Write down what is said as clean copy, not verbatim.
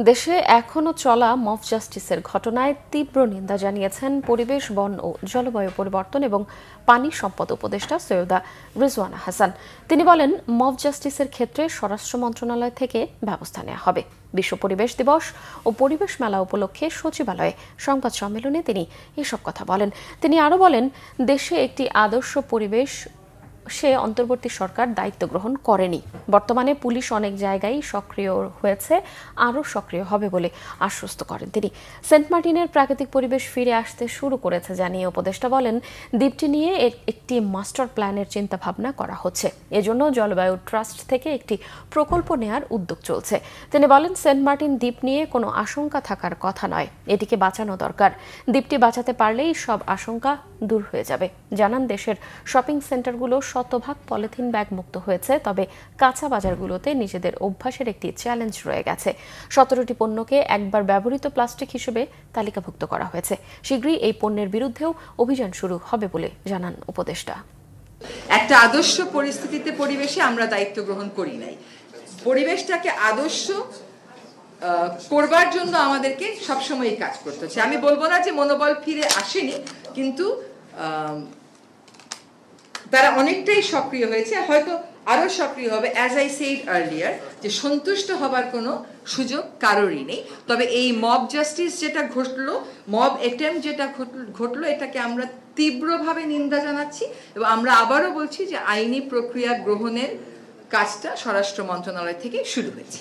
দেশে এখনো চলা মব জাস্টিসের ঘটনায় তীব্র নিন্দা জানিয়েছেন পরিবেশ, বন ও জলবায়ু পরিবর্তন এবং পানি সম্পদ উপদেষ্টা সৈয়দা রিজওয়ানা হাসান। তিনি বলেন, মব জাস্টিসের ক্ষেত্রে স্বরাষ্ট্র মন্ত্রণালয় থেকে ব্যবস্থা নেওয়া হবে। বিশ্ব পরিবেশ দিবস ও পরিবেশ মেলা উপলক্ষে সচিবালয়ে সংবাদ সম্মেলনে তিনি এসব কথা বলেন। তিনি আরও বলেন, দেশে একটি আদর্শ পরিবেশ সে অন্তর্বর্তী সরকার দায়িত্ব গ্রহণ করেনি। বর্তমানে পুলিশ অনেক জায়গায় সক্রিয় হয়েছে, আরও সক্রিয় হবে বলে আশ্বস্ত করেন তিনি। সেন্ট মার্টিনের প্রাকৃতিক পরিবেশ ফিরে আসতে শুরু করেছে জানিয়ে উপদেষ্টা বলেন, দ্বীপটি নিয়ে একটি মাস্টার প্ল্যানের চিন্তাভাবনা করা হচ্ছে। এজন্য জলবায়ু ট্রাস্ট থেকে একটি প্রকল্প নেয়ার উদ্যোগ চলছে। তিনি বলেন, সেন্ট মার্টিন দ্বীপ নিয়ে কোনো আশঙ্কা থাকার কথা নয়, এটিকে বাঁচানো দরকার। দ্বীপটি বাঁচাতে পারলেই সব আশঙ্কা দূর হয়ে যাবে। জানান, দেশের শপিং সেন্টারগুলো শতভাগ পলিথিন ব্যাগ মুক্ত হয়েছে, তবে কাঁচা বাজারগুলোতে নিজেদের অভ্যাসের একটি চ্যালেঞ্জ রয়ে গেছে। 17টি পণ্যকে একবার ব্যবহৃত প্লাস্টিক হিসেবে তালিকাভুক্ত করা হয়েছে। শীঘ্রই এই পণ্যের বিরুদ্ধেও অভিযান শুরু হবে বলে জানান উপদেষ্টা। একটা আদর্শ পরিস্থিতিতে পরিবেশে আমরা দায়িত্ব গ্রহণ করি নাই। পরিবেশটাকে আদর্শ করবার জন্য আমাদেরকে সবসময় কাজ করতে হচ্ছে। আমি বলবো না যে মনোবল ফিরে আসেনি, কিন্তু তারা অনেকটাই সক্রিয় হয়েছে, হয়তো আরো সক্রিয় হবে। অ্যাজ আই সেড আর্লিয়ার, যে সন্তুষ্ট হবার কোনো সুযোগ কারোরই নেই। তবে এই মব জাস্টিস যেটা ঘটলো, মব অ্যাটেম্প যেটা ঘটলো, এটাকে আমরা তীব্রভাবে নিন্দা জানাচ্ছি এবং আমরা আবারও বলছি যে আইনি প্রক্রিয়া গ্রহণের কাজটা স্বরাষ্ট্র মন্ত্রণালয় থেকে শুরু হয়েছে।